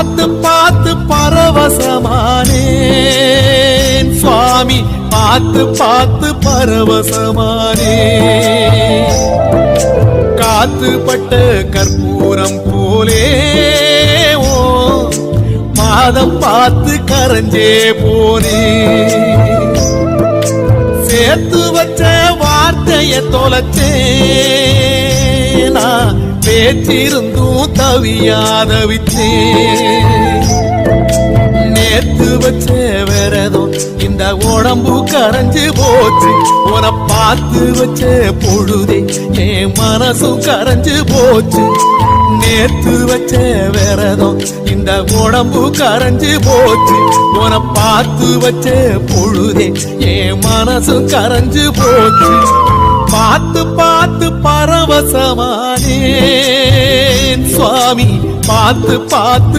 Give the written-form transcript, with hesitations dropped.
பார்த்து பார்த்து பரவசமானேன் சுவாமி, பார்த்து பார்த்து பரவசமானேன். காத்துப்பட்ட கற்பூரம் போலே ஓ மாதம் பார்த்து கரைஞ்சே போனே. சேர்த்து வச்ச வார்த்தைய தொலைச்சேனா, பேச்சிருந்தும் தவியாதவிச்சேன். நேத்து வச்ச விரதம் இந்த உடம்பு கரைஞ்சு போச்சு. உன பார்த்து வச்ச பொழுதே என் மனசும் கரைஞ்சு போச்சு. நேத்து வச்ச விரதம் இந்த உடம்பு கரைஞ்சு போச்சு. உன பார்த்து வச்ச பொழுதே என் மனசும் கரைஞ்சு போச்சு. பார்த்து பார்த்து பரவசமானேன் சுவாமி, பார்த்து பார்த்து